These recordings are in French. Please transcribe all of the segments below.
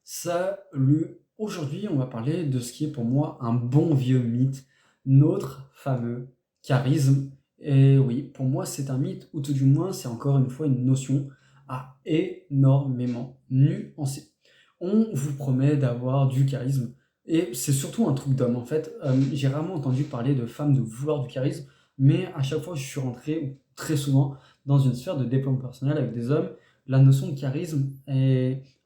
Salut! Aujourd'hui, on va parler de ce qui est pour moi un bon vieux mythe, notre fameux charisme. Et oui, pour moi, c'est un mythe, ou tout du moins, c'est encore une fois une notion à énormément nuancer. On vous promet d'avoir du charisme, et c'est surtout un truc d'homme en fait. J'ai rarement entendu parler de femmes de vouloir du charisme, mais à chaque fois, je suis rentré, ou très souvent, dans une sphère de développement personnel avec des hommes. La notion de charisme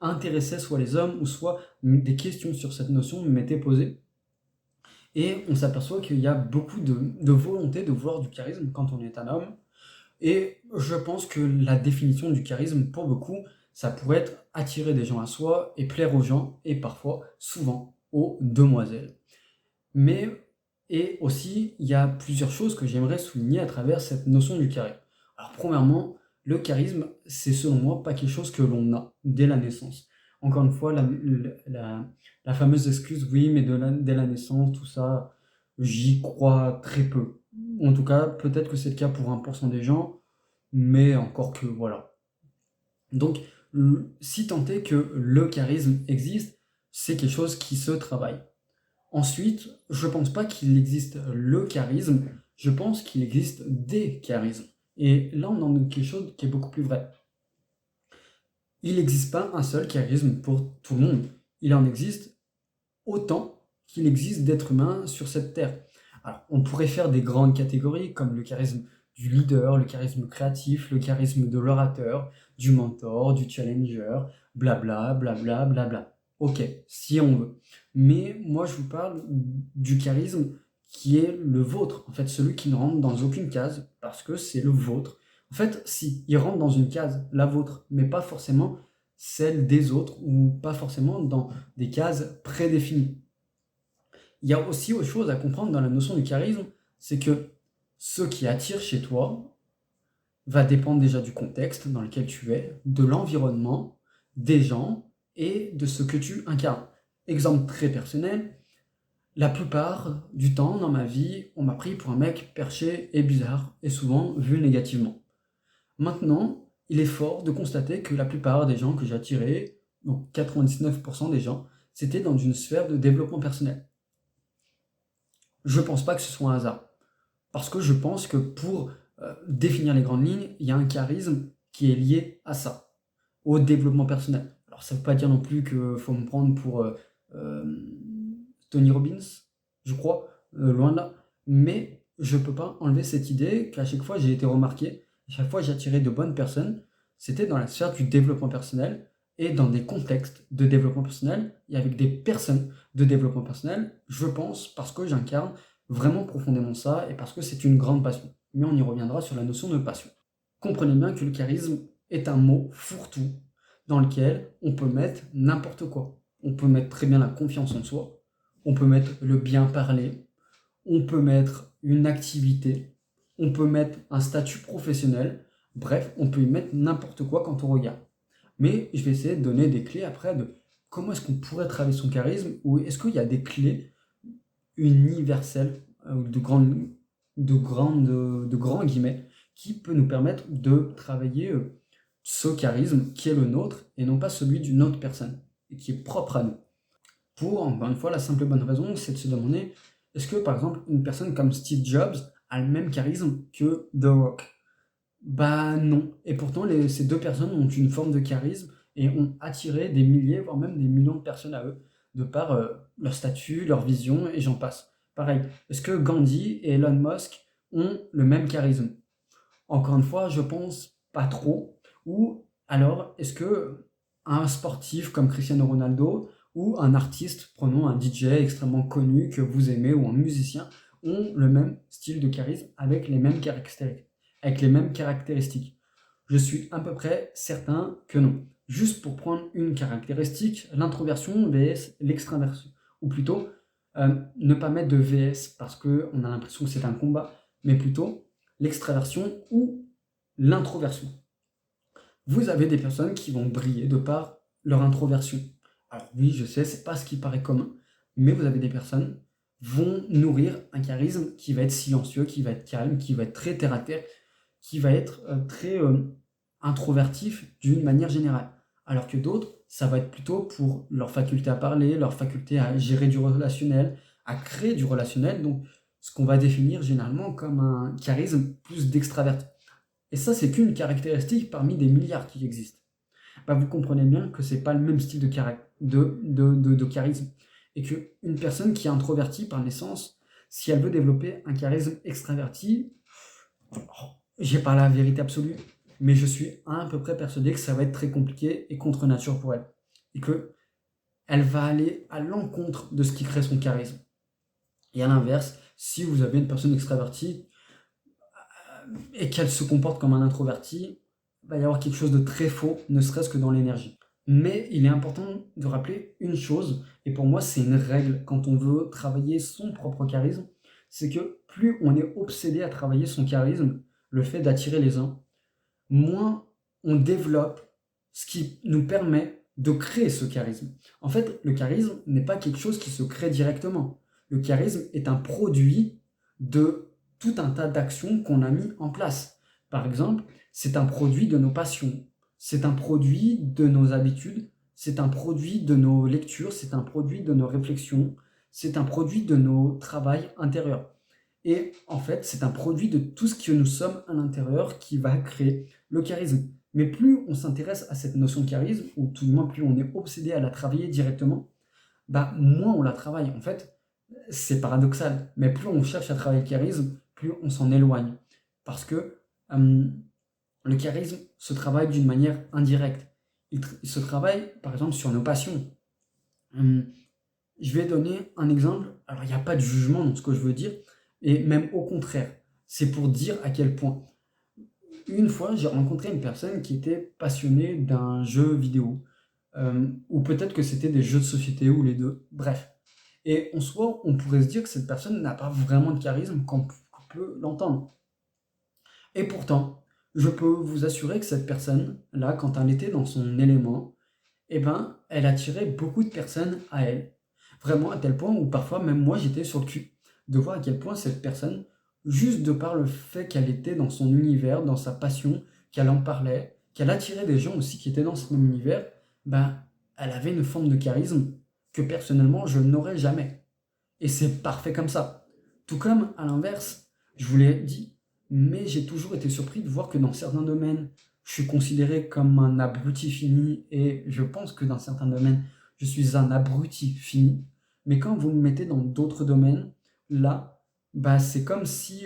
intéressait soit les hommes ou soit des questions sur cette notion m'étaient posées. Et on s'aperçoit qu'il y a beaucoup de volonté de vouloir du charisme quand on est un homme. Et je pense que la définition du charisme, pour beaucoup, ça pourrait être attirer des gens à soi et plaire aux gens, et parfois, souvent, aux demoiselles. Mais, et aussi, il y a plusieurs choses que j'aimerais souligner à travers cette notion du charisme. Alors, premièrement, le charisme, c'est selon moi pas quelque chose que l'on a dès la naissance. Encore une fois, la fameuse excuse, oui, mais dès la naissance, tout ça, j'y crois très peu. En tout cas, peut-être que c'est le cas pour 1% des gens, mais encore que voilà. Donc, si tant est que le charisme existe, c'est quelque chose qui se travaille. Ensuite, je pense pas qu'il existe le charisme, je pense qu'il existe des charismes. Et là, on en a quelque chose qui est beaucoup plus vrai. Il n'existe pas un seul charisme pour tout le monde. Il en existe autant qu'il existe d'êtres humains sur cette terre. Alors, on pourrait faire des grandes catégories comme le charisme du leader, le charisme créatif, le charisme de l'orateur, du mentor, du challenger, blabla, blabla, blabla. Ok, si on veut. Mais moi, je vous parle du charisme qui est le vôtre. En fait, celui qui ne rentre dans aucune case parce que c'est le vôtre. En fait, si, il rentre dans une case, la vôtre, mais pas forcément celle des autres ou pas forcément dans des cases prédéfinies. Il y a aussi autre chose à comprendre dans la notion du charisme, c'est que ce qui attire chez toi va dépendre déjà du contexte dans lequel tu es, de l'environnement, des gens et de ce que tu incarnes. Exemple très personnel, la plupart du temps dans ma vie, on m'a pris pour un mec perché et bizarre et souvent vu négativement. Maintenant, il est fort de constater que la plupart des gens que j'ai attirés, donc 99% des gens, c'était dans une sphère de développement personnel. Je pense pas que ce soit un hasard. Parce que je pense que pour définir les grandes lignes, il y a un charisme qui est lié à ça, au développement personnel. Alors ça ne veut pas dire non plus qu'il faut me prendre pour euh, Tony Robbins, je crois, loin de là. Mais je ne peux pas enlever cette idée qu'à chaque fois j'ai été remarqué, à chaque fois j'ai attiré de bonnes personnes, c'était dans la sphère du développement personnel et dans des contextes de développement personnel et avec des personnes de développement personnel, je pense, parce que j'incarne vraiment profondément ça et parce que c'est une grande passion. Mais on y reviendra sur la notion de passion. Comprenez bien que le charisme est un mot fourre-tout dans lequel on peut mettre n'importe quoi. On peut mettre très bien la confiance en soi, on peut mettre le bien parler, on peut mettre une activité, on peut mettre un statut professionnel, bref, on peut y mettre n'importe quoi quand on regarde. Mais je vais essayer de donner des clés après de comment est-ce qu'on pourrait travailler son charisme ou est-ce qu'il y a des clés universelles de grands guillemets qui peut nous permettre de travailler ce charisme qui est le nôtre et non pas celui d'une autre personne et qui est propre à nous. Pour, encore une fois, la simple et bonne raison, c'est de se demander est-ce que, par exemple, une personne comme Steve Jobs a le même charisme que The Rock? Bah non. Et pourtant, ces deux personnes ont une forme de charisme et ont attiré des milliers, voire même des millions de personnes à eux, de par leur statut, leur vision, et j'en passe. Pareil, est-ce que Gandhi et Elon Musk ont le même charisme? Encore une fois, je pense pas trop. Ou alors, est-ce que un sportif comme Cristiano Ronaldo ou un artiste, prenons un DJ extrêmement connu que vous aimez ou un musicien, ont le même style de charisme avec les mêmes caractéristiques? Je suis à peu près certain que non. Juste pour prendre une caractéristique, l'introversion vs l'extraversion. Ou plutôt, ne pas mettre de VS parce qu'on a l'impression que c'est un combat, mais plutôt l'extraversion ou l'introversion. Vous avez des personnes qui vont briller de par leur introversion. Alors oui, je sais, c'est pas ce qui paraît commun, mais vous avez des personnes vont nourrir un charisme qui va être silencieux, qui va être calme, qui va être très terre à terre, qui va être très introvertif d'une manière générale. Alors que d'autres, ça va être plutôt pour leur faculté à parler, leur faculté à gérer du relationnel, à créer du relationnel, donc ce qu'on va définir généralement comme un charisme plus d'extraverti. Et ça, c'est qu'une caractéristique parmi des milliards qui existent. Bah, vous comprenez bien que c'est pas le même style de charisme. Et qu'une personne qui est introvertie par naissance, si elle veut développer un charisme extraverti, j'ai pas la vérité absolue, mais je suis à peu près persuadé que ça va être très compliqué et contre nature pour elle. Et que elle va aller à l'encontre de ce qui crée son charisme. Et à l'inverse, si vous avez une personne extravertie et qu'elle se comporte comme un introverti, il va y avoir quelque chose de très faux, ne serait-ce que dans l'énergie. Mais il est important de rappeler une chose, et pour moi c'est une règle quand on veut travailler son propre charisme, c'est que plus on est obsédé à travailler son charisme, le fait d'attirer les uns, moins on développe ce qui nous permet de créer ce charisme. En fait, le charisme n'est pas quelque chose qui se crée directement. Le charisme est un produit de tout un tas d'actions qu'on a mis en place. Par exemple, c'est un produit de nos passions, c'est un produit de nos habitudes, c'est un produit de nos lectures, c'est un produit de nos réflexions, c'est un produit de nos travails intérieurs. Et en fait, c'est un produit de tout ce que nous sommes à l'intérieur qui va créer le charisme. Mais plus on s'intéresse à cette notion de charisme, ou tout du moins plus on est obsédé à la travailler directement, bah moins on la travaille. En fait, c'est paradoxal, mais plus on cherche à travailler le charisme, plus on s'en éloigne. Parce que le charisme se travaille d'une manière indirecte. Il se travaille, par exemple, sur nos passions. Je vais donner un exemple. Alors, il n'y a pas de jugement dans ce que je veux dire, et même au contraire. C'est pour dire à quel point. Une fois, j'ai rencontré une personne qui était passionnée d'un jeu vidéo. Ou peut-être que c'était des jeux de société, ou les deux. Bref. Et en soi, on pourrait se dire que cette personne n'a pas vraiment de charisme, qu'on peut l'entendre. Et pourtant, je peux vous assurer que cette personne-là, quand elle était dans son élément, eh ben, elle attirait beaucoup de personnes à elle. Vraiment à tel point où parfois, même moi, j'étais sur le cul de voir à quel point cette personne, juste de par le fait qu'elle était dans son univers, dans sa passion, qu'elle en parlait, qu'elle attirait des gens aussi qui étaient dans ce même univers, ben, elle avait une forme de charisme que personnellement, je n'aurais jamais. Et c'est parfait comme ça. Tout comme, à l'inverse, je vous l'ai dit, mais j'ai toujours été surpris de voir que dans certains domaines, je suis considéré comme un abruti fini, et je pense que dans certains domaines, je suis un abruti fini. Mais quand vous me mettez dans d'autres domaines, là, bah, c'est comme si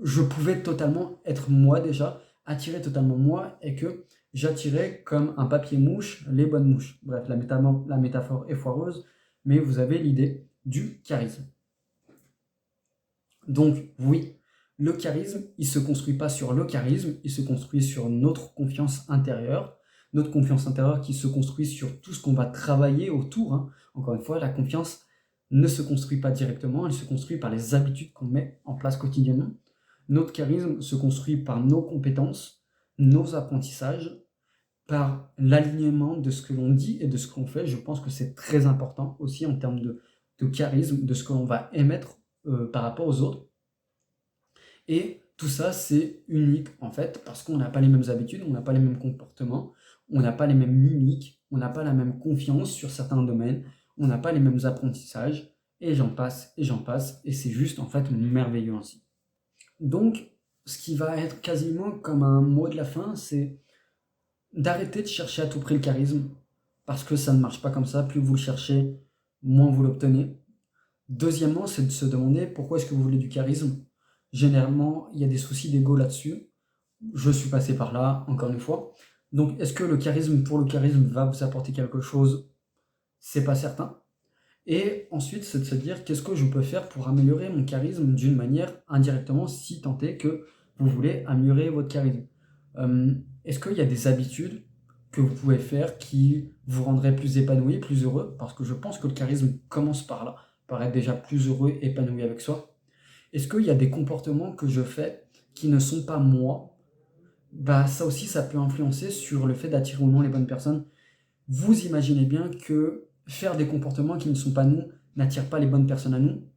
je pouvais totalement être moi déjà, attirer totalement moi, et que j'attirais comme un papier-mouche les bonnes mouches. Bref, la métaphore est foireuse, mais vous avez l'idée du charisme. Donc oui, le charisme, il ne se construit pas sur le charisme, il se construit sur notre confiance intérieure qui se construit sur tout ce qu'on va travailler autour. Hein. Encore une fois, la confiance ne se construit pas directement, elle se construit par les habitudes qu'on met en place quotidiennement. Notre charisme se construit par nos compétences, nos apprentissages, par l'alignement de ce que l'on dit et de ce qu'on fait. Je pense que c'est très important aussi en termes de charisme, de ce que l'on va émettre par rapport aux autres. Et tout ça, c'est unique en fait, parce qu'on n'a pas les mêmes habitudes, on n'a pas les mêmes comportements, on n'a pas les mêmes mimiques, on n'a pas la même confiance sur certains domaines, on n'a pas les mêmes apprentissages, et j'en passe, et c'est juste en fait merveilleux ainsi. Donc, ce qui va être quasiment comme un mot de la fin, c'est d'arrêter de chercher à tout prix le charisme, parce que ça ne marche pas comme ça, plus vous le cherchez, moins vous l'obtenez. Deuxièmement, c'est de se demander pourquoi est-ce que vous voulez du charisme. Généralement, il y a des soucis d'ego là-dessus. Je suis passé par là, encore une fois. Donc, est-ce que le charisme pour le charisme va vous apporter quelque chose? C'est pas certain. Et ensuite, c'est de se dire qu'est-ce que je peux faire pour améliorer mon charisme d'une manière indirectement, si tant est que vous voulez améliorer votre charisme. Est-ce qu'il y a des habitudes que vous pouvez faire qui vous rendraient plus épanoui, plus heureux? Parce que je pense que le charisme commence par là, par être déjà plus heureux, épanoui avec soi. Est-ce qu'il y a des comportements que je fais qui ne sont pas moi? Bah, ça aussi, ça peut influencer sur le fait d'attirer ou non les bonnes personnes. Vous imaginez bien que faire des comportements qui ne sont pas nous n'attire pas les bonnes personnes à nous.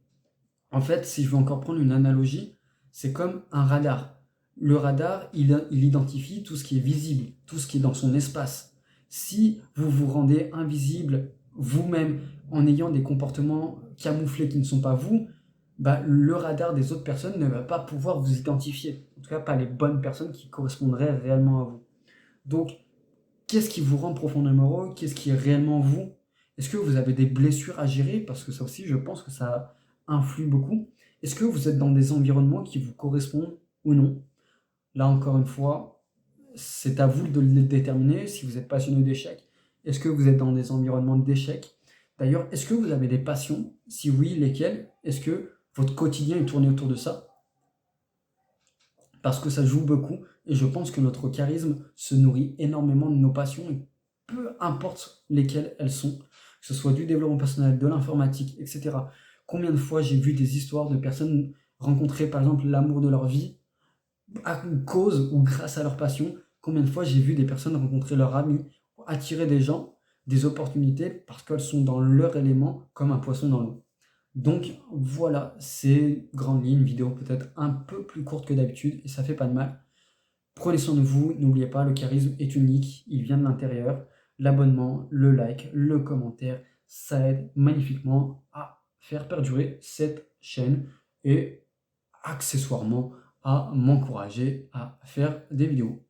En fait, si je veux encore prendre une analogie, c'est comme un radar. Le radar, il identifie tout ce qui est visible, tout ce qui est dans son espace. Si vous vous rendez invisible vous-même en ayant des comportements camouflés qui ne sont pas vous, bah, le radar des autres personnes ne va pas pouvoir vous identifier. En tout cas, pas les bonnes personnes qui correspondraient réellement à vous. Donc, qu'est-ce qui vous rend profondément heureux? Qu'est-ce qui est réellement vous? Est-ce que vous avez des blessures à gérer? Parce que ça aussi, je pense que ça influe beaucoup. Est-ce que vous êtes dans des environnements qui vous correspondent ou non? Là, encore une fois, c'est à vous de le déterminer. Si vous êtes passionné d'échecs, est-ce que vous êtes dans des environnements d'échecs? D'ailleurs, est-ce que vous avez des passions? Si oui, lesquelles? Est-ce que votre quotidien est tourné autour de ça? Parce que ça joue beaucoup et je pense que notre charisme se nourrit énormément de nos passions et peu importe lesquelles elles sont, que ce soit du développement personnel, de l'informatique, etc. Combien de fois j'ai vu des histoires de personnes rencontrer par exemple l'amour de leur vie à cause ou grâce à leur passion? Combien de fois j'ai vu des personnes rencontrer leur ami, attirer des gens, des opportunités parce qu'elles sont dans leur élément comme un poisson dans l'eau. Donc voilà, c'est grande ligne, vidéo peut-être un peu plus courte que d'habitude et ça fait pas de mal. Prenez soin de vous, n'oubliez pas, le charisme est unique, il vient de l'intérieur. L'abonnement, le like, le commentaire, ça aide magnifiquement à faire perdurer cette chaîne et accessoirement à m'encourager à faire des vidéos.